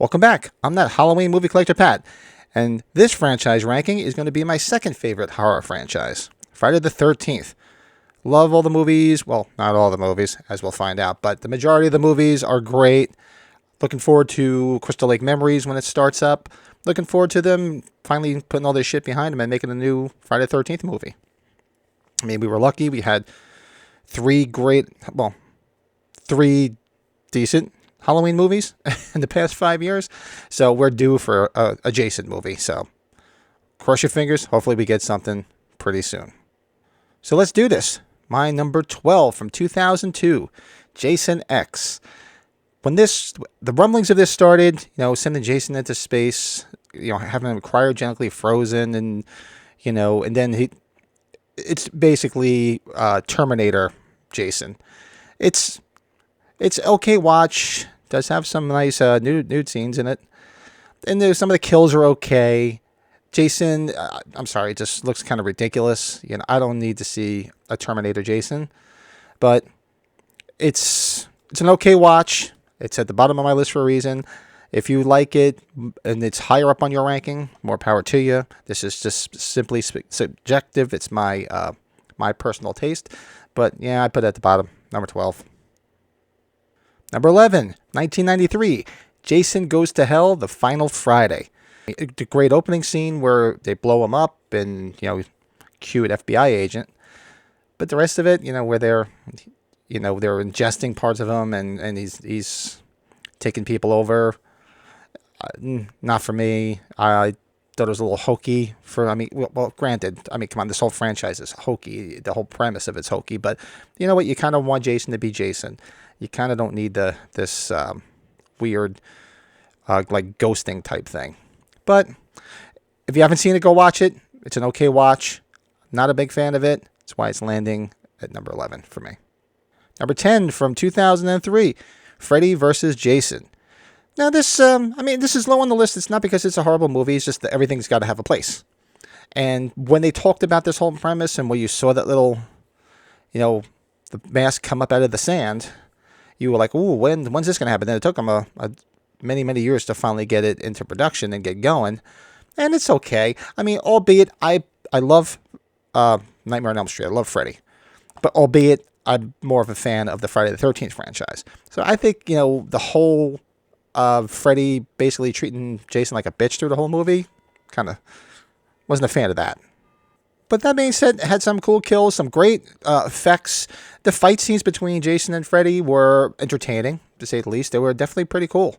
Welcome back. I'm that Halloween movie collector, Pat, and this franchise ranking is going to be my second favorite horror franchise, Friday the 13th. Love all the movies. Well, not all the movies, as we'll find out, but the majority of the movies are great. Looking forward to Crystal Lake Memories when it starts up. Looking forward to them finally putting all this shit behind them and making a new Friday the 13th movie. I mean, we were lucky. We had three decent Halloween movies in the past 5 years. So we're due for a Jason movie. So cross your fingers. Hopefully we get something pretty soon. So let's do this. My number 12 from 2002, Jason X. When the rumblings of this started, sending Jason into space, having him cryogenically frozen, and and then it's basically Terminator Jason. It's okay watch. Does have some nice nude scenes in it, and some of the kills are okay. Jason, I'm sorry, it just looks kind of ridiculous. I don't need to see a Terminator Jason, but it's an okay watch. It's at the bottom of my list for a reason. If you like it and it's higher up on your ranking, more power to you. This is just simply subjective. It's my personal taste, but yeah, I put it at the bottom, number 12. Number 11, 1993, Jason Goes to Hell, The Final Friday. The great opening scene where they blow him up and, cue an FBI agent. But the rest of it, where they're ingesting parts of him and he's taking people over. Not for me. I thought it was a little hokey granted. Come on, this whole franchise is hokey. The whole premise of it's hokey. But you know what? You kind of want Jason to be Jason. You kind of don't need this weird, like ghosting type thing. But if you haven't seen it, go watch it. It's an okay watch. Not a big fan of it. That's why it's landing at number 11 for me. Number 10 from 2003, Freddy vs. Jason. Now this is low on the list. It's not because it's a horrible movie. It's just that everything's got to have a place. And when they talked about this whole premise and where you saw that little, the mask come up out of the sand, you were like, ooh, when's this going to happen? Then it took them many years to finally get it into production and get going. And it's okay. Albeit I love Nightmare on Elm Street. I love Freddy. But albeit I'm more of a fan of the Friday the 13th franchise. So I think, the whole Freddy basically treating Jason like a bitch through the whole movie, kind of wasn't a fan of that. But that being said, it had some cool kills, some great effects. The fight scenes between Jason and Freddy were entertaining, to say the least. They were definitely pretty cool.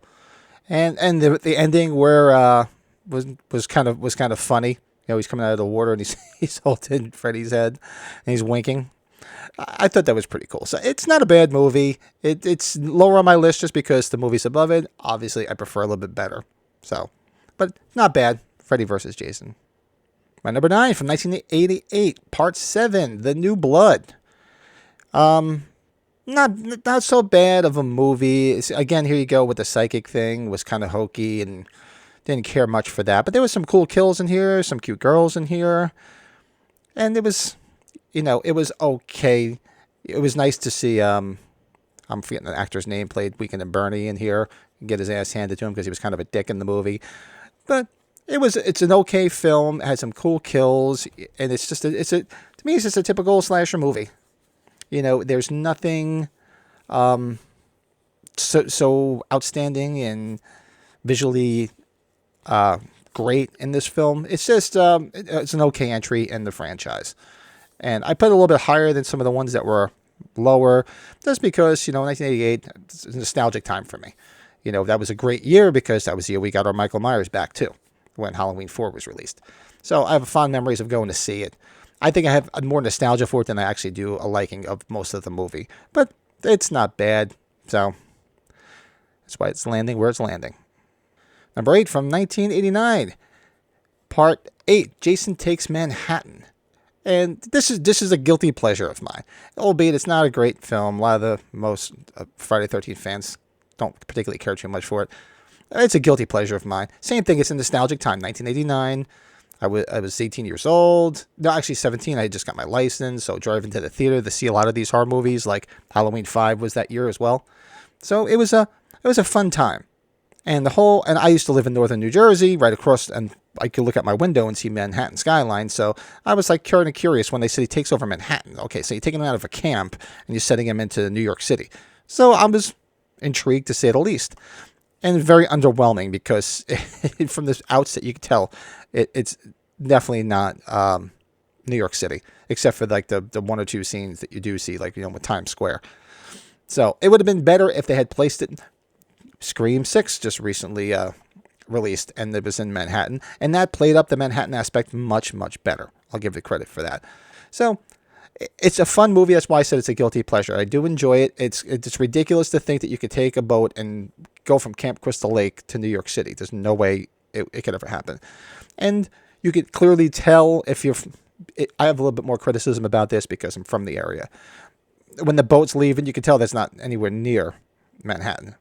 And the ending where was kind of funny. He's coming out of the water and he's holding Freddy's head and he's winking. I thought that was pretty cool. So it's not a bad movie. It's lower on my list just because the movies above it, obviously, I prefer a little bit better. So, but not bad. Freddy versus Jason. My number 9 from 1988, Part 7, The New Blood. Not so bad of a movie. Again, here you go with the psychic thing. Was kind of hokey and didn't care much for that. But there was some cool kills in here, some cute girls in here, and it was, it was okay. It was nice to see. I'm forgetting the actor's name. Played Weekend and Bernie in here. Get his ass handed to him because he was kind of a dick in the movie, but it's an okay film. It had some cool kills, and to me it's just a typical slasher movie. There's nothing so outstanding and visually great in this film. It's just it's an okay entry in the franchise, and I put it a little bit higher than some of the ones that were lower, just because 1988 is a nostalgic time for me. That was a great year because that was the year we got our Michael Myers back too, when Halloween 4 was released. So I have fond memories of going to see it. I think I have more nostalgia for it than I actually do a liking of most of the movie. But it's not bad. So that's why it's landing where it's landing. Number 8 from 1989. Part 8, Jason Takes Manhattan. And this is a guilty pleasure of mine. Albeit it's not a great film. A lot of the most Friday the 13th fans don't particularly care too much for it. It's a guilty pleasure of mine. Same thing, it's a nostalgic time. 1989. I was 18 years old. No, actually 17. I just got my license. So driving to the theater to see a lot of these horror movies, like Halloween 5 was that year as well. So it was a fun time. And I used to live in northern New Jersey, right across, and I could look out my window and see Manhattan skyline. So I was like kind of curious when they said he takes over Manhattan. Okay, so you're taking him out of a camp and you're setting him into New York City. So I was intrigued, to say the least. And very underwhelming because from the outset you could tell it's definitely not New York City, except for like the one or two scenes that you do see, like with Times Square. So it would have been better if they had placed it. Scream 6 just recently released, and it was in Manhattan, and that played up the Manhattan aspect much, much better. I'll give it credit for that. So it's a fun movie. That's why I said it's a guilty pleasure. I do enjoy it. It's ridiculous to think that you could take a boat and go from Camp Crystal Lake to New York City. There's no way it could ever happen. And you could clearly tell I have a little bit more criticism about this because I'm from the area. When the boat's leaving, you can tell that's not anywhere near Manhattan.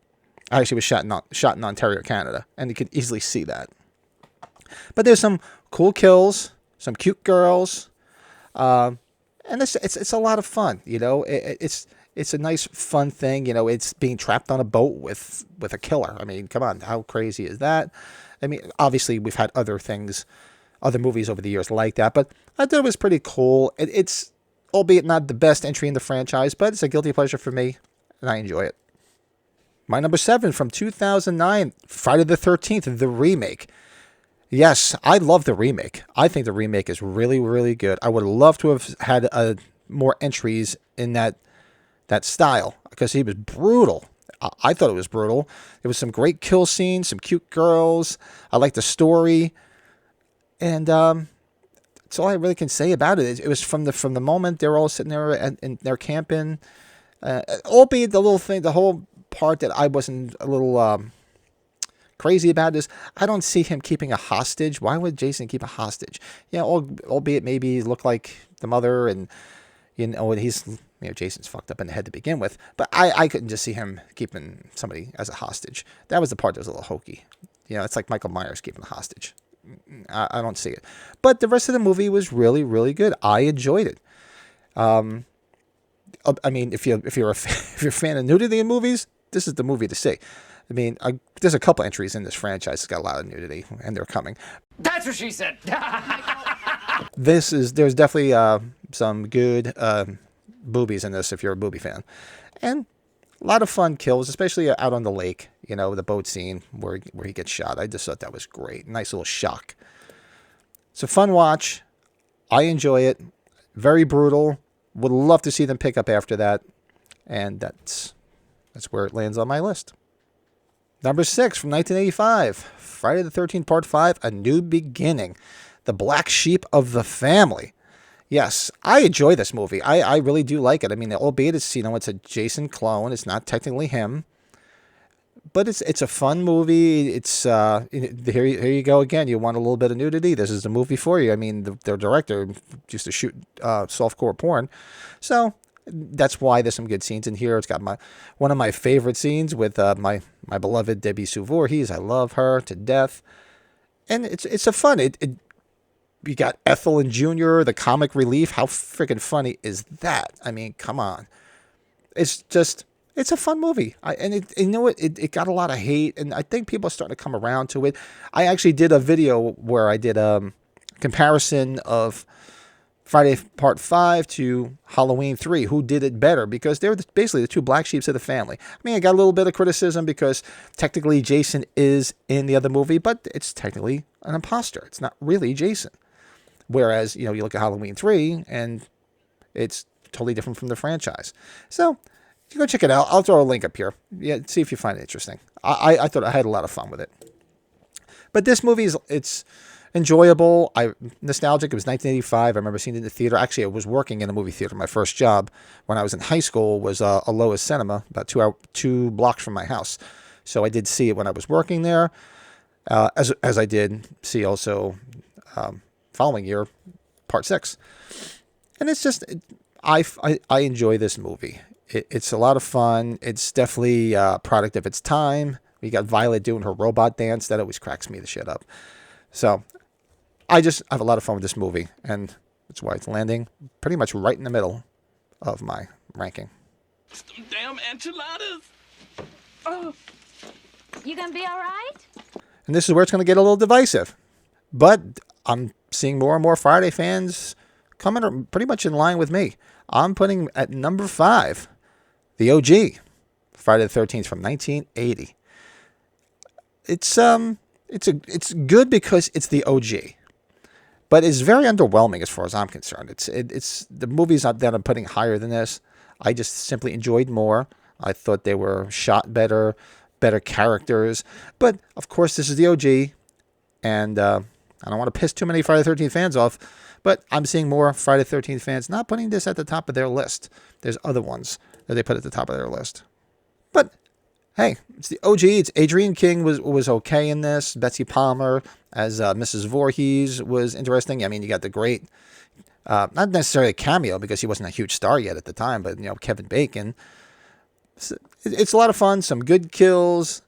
I actually was shot in Ontario, Canada, and you can easily see that. But there's some cool kills, some cute girls, and it's a lot of fun. It's a nice, fun thing. It's being trapped on a boat with a killer. I mean, come on, how crazy is that? I mean, obviously we've had other movies over the years like that, but I thought it was pretty cool. It's albeit not the best entry in the franchise, but it's a guilty pleasure for me, and I enjoy it. My number 7 from 2009, Friday the 13th, the remake. Yes, I love the remake. I think the remake is really, really good. I would love to have had more entries in that style, because he was brutal. I thought it was brutal. There was some great kill scenes, some cute girls. I like the story. And that's all I really can say about it. It was from the moment they were all sitting there and they're camping. Albeit the whole part that I wasn't a little crazy about is I don't see him keeping a hostage. Why would Jason keep a hostage? Albeit maybe he looked like the mother, and he's Jason's fucked up in the head to begin with. But I couldn't just see him keeping somebody as a hostage. That was the part that was a little hokey. It's like Michael Myers keeping a hostage. I don't see it. But the rest of the movie was really, really good. I enjoyed it. I mean, if you're a fan of nudity in movies, this is the movie to see. I mean, there's a couple entries in this franchise that's got a lot of nudity, and they're coming. That's what she said. There's definitely some good boobies in this if you're a boobie fan, and a lot of fun kills, especially out on the lake. The boat scene where he gets shot. I just thought that was great. Nice little shock. It's a fun watch. I enjoy it. Very brutal. Would love to see them pick up after that, and that's where it lands on my list. Number 6 from 1985, Friday the 13th, Part 5, A New Beginning, the black sheep of the family. Yes, I enjoy this movie. I really do like it. I mean, albeit it's a Jason clone. It's not technically him, but it's a fun movie. It's here you go again. You want a little bit of nudity? This is the movie for you. I mean, the director used to shoot softcore porn, so that's why there's some good scenes in here. It's got one of my favorite scenes with my beloved Debbie Sue Voorhees. I love her to death, and it's a fun. It You got Ethel and Junior, the comic relief. How freaking funny is that? I mean, come on. It's a fun movie. You know what? It got a lot of hate, and I think people are starting to come around to it. I actually did a video where I did a comparison of Friday Part 5 to Halloween 3. Who did it better? Because they're basically the two black sheeps of the family. I mean, I got a little bit of criticism because technically Jason is in the other movie, but it's technically an imposter. It's not really Jason. Whereas, you look at Halloween 3, and it's totally different from the franchise. So, you go check it out. I'll throw a link up here. Yeah, see if you find it interesting. I thought I had a lot of fun with it. But this movie it's enjoyable. Nostalgic. It was 1985. I remember seeing it in the theater. Actually, I was working in a movie theater. My first job when I was in high school was a Lois Cinema, about 2 blocks from my house. So I did see it when I was working there. As I did see also following year, Part 6. And it's just, I enjoy this movie. It's a lot of fun. It's definitely a product of its time. We got Violet doing her robot dance. That always cracks me the shit up. So I have a lot of fun with this movie, and that's why it's landing pretty much right in the middle of my ranking. Some damn enchiladas. Oh. You gonna be all right? And this is where it's going to get a little divisive. But I'm seeing more and more Friday fans coming pretty much in line with me. I'm putting at number 5, the OG, Friday the 13th from 1980. It's good because it's the OG, but it's very underwhelming as far as I'm concerned. It's the movies that I'm putting higher than this. I just simply enjoyed more. I thought they were shot better characters. But of course, this is the OG, and I don't want to piss too many Friday the 13th fans off, but I'm seeing more Friday the 13th fans not putting this at the top of their list. There's other ones that they put at the top of their list. But hey, it's the OG. It's Adrienne King was okay in this. Betsy Palmer as Mrs. Voorhees was interesting. I mean, you got the great, not necessarily a cameo because he wasn't a huge star yet at the time, but Kevin Bacon. It's a lot of fun. Some good kills.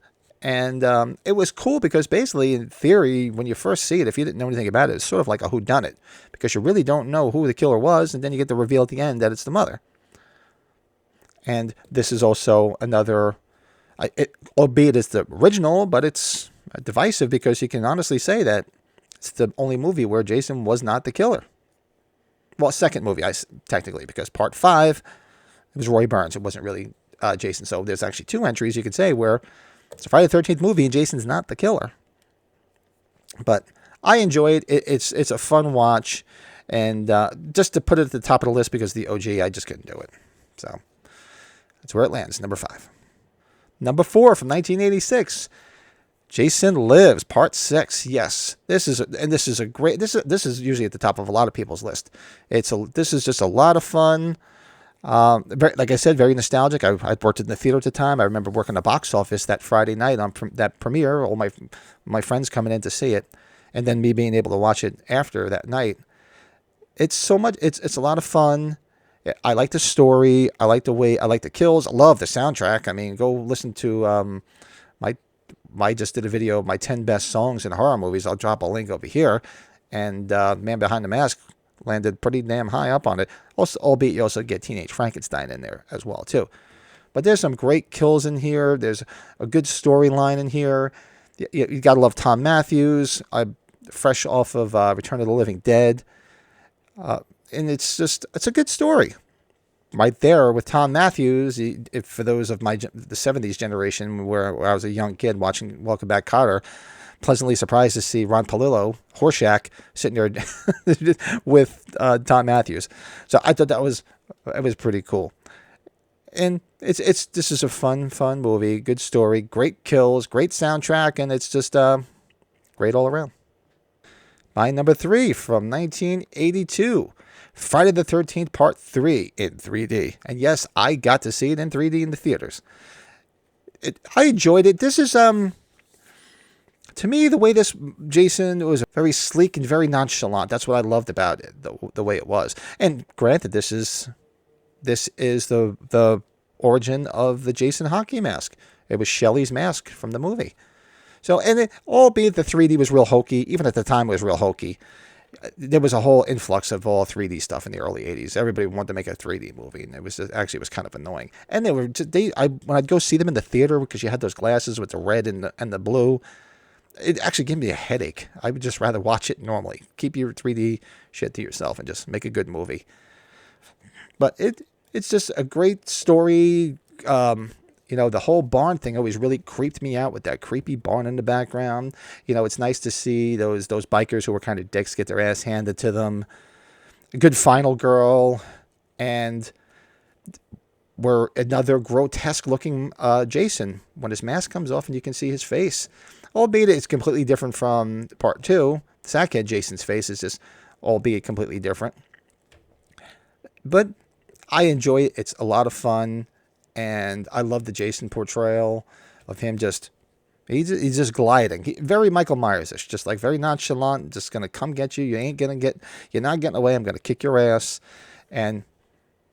And it was cool because basically, in theory, when you first see it, if you didn't know anything about it, it's sort of like a whodunit because you really don't know who the killer was, and then you get the reveal at the end that it's the mother. And this is also another, albeit it's the original, but it's divisive because you can honestly say that it's the only movie where Jason was not the killer. Well, second movie, technically, because Part 5, it was Roy Burns. It wasn't really Jason. So there's actually 2 entries you could say where it's a Friday the 13th movie and Jason's not the killer. But I enjoy it. It's a fun watch. And just to put it at the top of the list because the OG, I just couldn't do it. So that's where it lands, number 5. Number 4 from 1986, Jason Lives, Part 6. Yes, this is a great. This is usually at the top of a lot of people's list. This is just a lot of fun. Like I said, very nostalgic. I worked in the theater at the time. I remember working the box office that Friday night on that premiere. All my friends coming in to see it, and then me being able to watch it after that night. It's so much. It's a lot of fun. I like the story. I like the way. I like the kills. I love the soundtrack. I mean, go listen to I just did a video of my 10 best songs in horror movies. I'll drop a link over here. And Man Behind the Mask landed pretty damn high up on it. Also, albeit you also get Teenage Frankenstein in there as well too. But there's some great kills in here. There's a good storyline in here. You gotta love Tom Matthews, fresh off of Return of the Living Dead, and it's a good story. Right there with Tom Matthews, for those of the 70s generation where I was a young kid watching Welcome Back, Kotter, pleasantly surprised to see Ron Palillo, Horshack, sitting there with Tom Matthews. So I thought it was pretty cool. And this is a fun movie, good story, great kills, great soundtrack, and it's just great all around. My number 3 from 1982, Friday the 13th Part 3 in 3D. And yes, I got to see it in 3D in the theaters. I enjoyed it. This is, to me, the way this Jason was very sleek and very nonchalant. That's what I loved about it, the way it was. And granted, this is the origin of the Jason hockey mask. It was Shelley's mask from the movie. So, and albeit the 3D was real hokey, even at the time it was real hokey, there was a whole influx of all 3D stuff in the early 80s. Everybody wanted to make a 3D movie, and it was kind of annoying. And when I'd go see them in the theater, because you had those glasses with the red and the blue, it actually gave me a headache. I would just rather watch it normally. Keep your 3D shit to yourself and just make a good movie. But it's just a great story. The whole barn thing always really creeped me out with that creepy barn in the background. It's nice to see those bikers who were kind of dicks get their ass handed to them. A good final girl. And we're another grotesque looking Jason when his mask comes off and you can see his face. Albeit it's completely different from part 2. Sackhead Jason's face is just albeit completely different. But I enjoy it. It's a lot of fun. And I love the Jason portrayal of him he's just gliding. Very Michael Myers-ish, just like very nonchalant, just going to come get you. You're not getting away. I'm going to kick your ass. And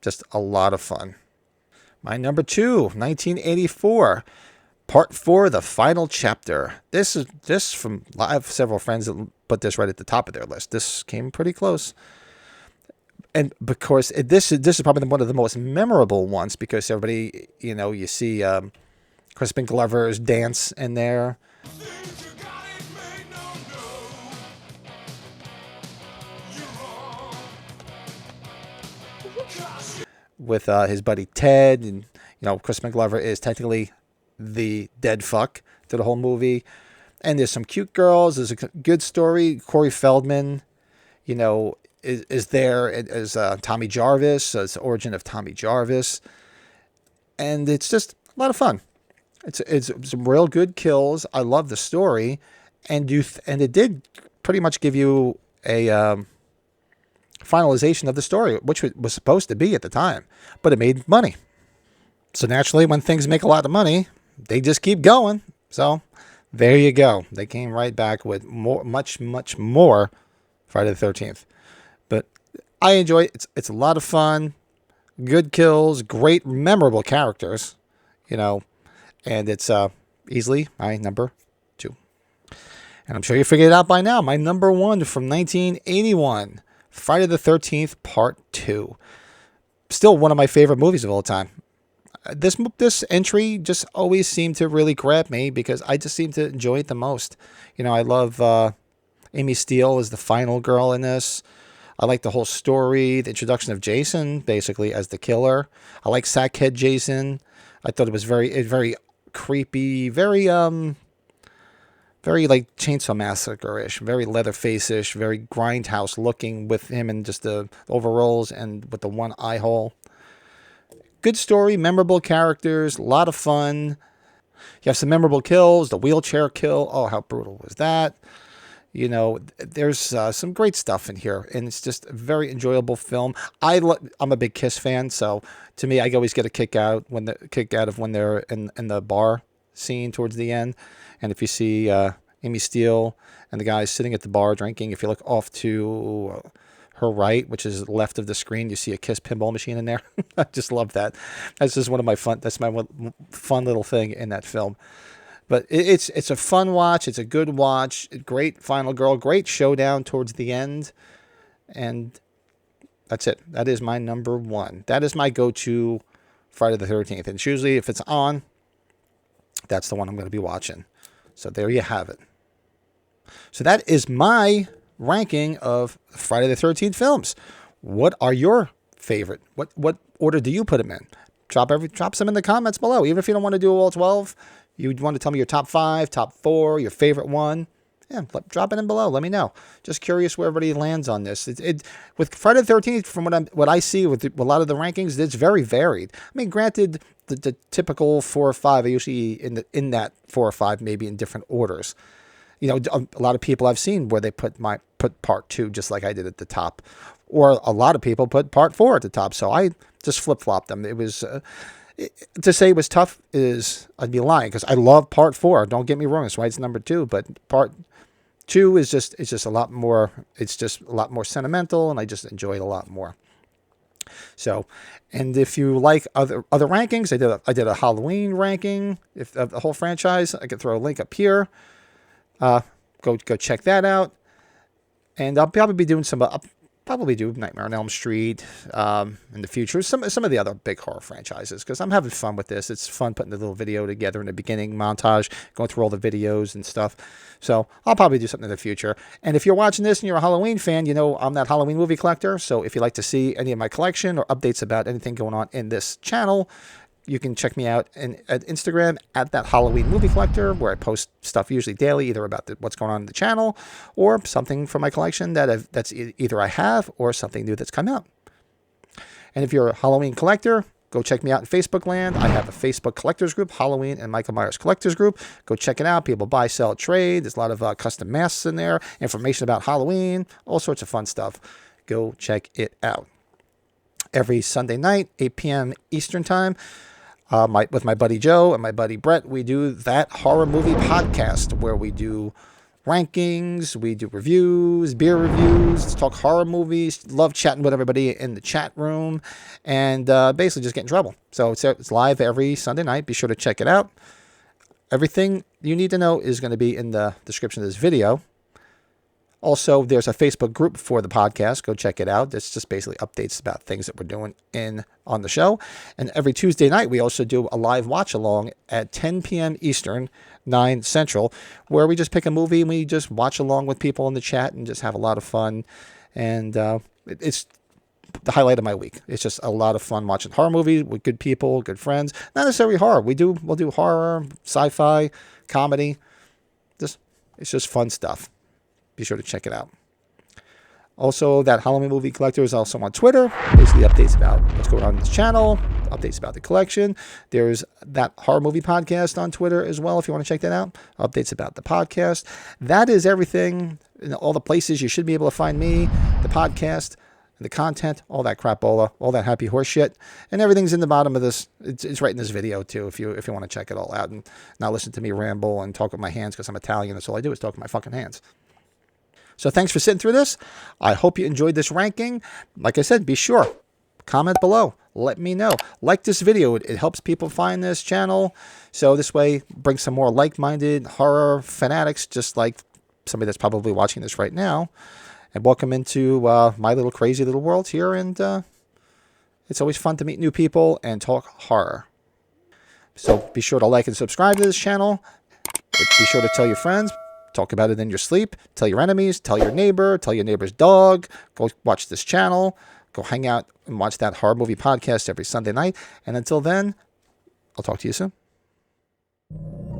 just a lot of fun. My number 2, 1984, Part 4, The Final Chapter. This from, I have several friends that put this right at the top of their list. This came pretty close. And because this is probably one of the most memorable ones, because everybody, you see Crispin Glover's dance in there. With his buddy Ted, and Crispin Glover is technically the dead fuck to the whole movie. And there's some cute girls. There's a good story. Corey Feldman, is there as Tommy Jarvis, as the origin of Tommy Jarvis. And it's just a lot of fun. It's some real good kills. I love the story. And it did pretty much give you a finalization of the story, which was supposed to be at the time. But it made money. So naturally, when things make a lot of money, they just keep going. So there you go. They came right back with much more Friday the 13th. But I enjoy it. It's a lot of fun. Good kills. Great, memorable characters. And it's easily my number 2. And I'm sure you figured it out by now. My number 1 from 1981. Friday the 13th, Part 2. Still one of my favorite movies of all time. This entry just always seemed to really grab me because I just seem to enjoy it the most. I love Amy Steele as the final girl in this. I like the whole story, the introduction of Jason, basically, as the killer. I like Sackhead Jason. I thought it was very creepy, very like Chainsaw Massacre-ish, very Leatherface-ish, very Grindhouse looking with him in just the overalls and with the one eye hole. Good story, memorable characters, a lot of fun. You have some memorable kills, the wheelchair kill. Oh, how brutal was that? There's some great stuff in here, and it's just a very enjoyable film. I'm a big Kiss fan, so to me, I always get a kick out of when they're in the bar scene towards the end. And if you see Amy Steele and the guys sitting at the bar drinking, if you look off to her right, which is left of the screen, you see a Kiss pinball machine in there. I just love that. That's just that's my one fun little thing in that film. But it's a fun watch. It's a good watch. Great final girl. Great showdown towards the end. And that's it. That is my number 1. That is my go-to Friday the 13th. And it's usually, if it's on, that's the one I'm going to be watching. So there you have it. So that is my ranking of Friday the 13th films. What are your favorite? What order do you put them in? Drop some in the comments below. Even if you don't want to do all 12, you want to tell me your top 5, top 4, your favorite one. Yeah, drop it in below. Let me know. Just curious where everybody lands on this. With Friday the 13th, from what I see with a lot of the rankings, it's very varied. I mean, granted, the typical 4 or 5 are usually in that 4 or 5, maybe in different orders. You know, a lot of people I've seen where they put part 2 just like I did at the top, or a lot of people put part 4 at the top. So I just flip flopped them. It was to say it was tough is I'd be lying, because I love part 4. Don't get me wrong, that's why it's number 2. But part 2 is just a lot more. It's just a lot more sentimental, and I just enjoy it a lot more. So, and if you like other rankings, I did a Halloween ranking of the whole franchise. I could throw a link up here. Go check that out. And I'll probably be doing I'll probably do Nightmare on Elm Street in the future. Some of the other big horror franchises, because I'm having fun with this. It's fun putting the little video together in the beginning montage, going through all the videos and stuff. So I'll probably do something in the future. And if you're watching this and you're a Halloween fan, you know I'm that Halloween movie collector. So if you'd like to see any of my collection or updates about anything going on in this channel, you can check me out at Instagram at that Halloween movie collector, where I post stuff usually daily, either about what's going on in the channel or something from my collection that's either I have or something new that's come out. And if you're a Halloween collector, go check me out in Facebook land. I have a Facebook collectors group, Halloween and Michael Myers collectors group. Go check it out. People buy, sell, trade. There's a lot of custom masks in there, information about Halloween, all sorts of fun stuff. Go check it out. Every Sunday night, 8 p.m. Eastern time, with my buddy Joe and my buddy Brett, we do that horror movie podcast where we do rankings, we do reviews, beer reviews, talk horror movies, love chatting with everybody in the chat room, and basically just get in trouble. So it's live every Sunday night. Be sure to check it out. Everything you need to know is going to be in the description of this video. Also, there's a Facebook group for the podcast. Go check it out. It's just basically updates about things that we're doing on the show. And every Tuesday night, we also do a live watch along at 10 p.m. Eastern, 9 Central, where we just pick a movie and we just watch along with people in the chat and just have a lot of fun. And it's the highlight of my week. It's just a lot of fun watching horror movies with good people, good friends. Not necessarily horror. We'll do horror, sci-fi, comedy. It's just fun stuff. Be sure to check it out. Also, that Halloween movie collector is also on Twitter. Basically, updates about what's going on in this channel, updates about the collection. There's that horror movie podcast on Twitter as well, if you want to check that out. Updates about the podcast. That is everything in all the places you should be able to find me, the podcast, the content, all that crapola, all that happy horse shit, and everything's in the bottom of this. It's right in this video too, if you want to check it all out and not listen to me ramble and talk with my hands, because I'm Italian. That's all I do is talk with my fucking hands. So thanks for sitting through this. I hope you enjoyed this ranking. Like I said, be sure, comment below. Let me know. Like this video. It helps people find this channel. So this way, bring some more like-minded horror fanatics, just like somebody that's probably watching this right now. And welcome into my little crazy little world here. And it's always fun to meet new people and talk horror. So be sure to like and subscribe to this channel. Be sure to tell your friends. Talk about it in your sleep. Tell your enemies. Tell your neighbor. Tell your neighbor's dog. Go watch this channel. Go hang out and watch that horror movie podcast every Sunday night. And until then, I'll talk to you soon.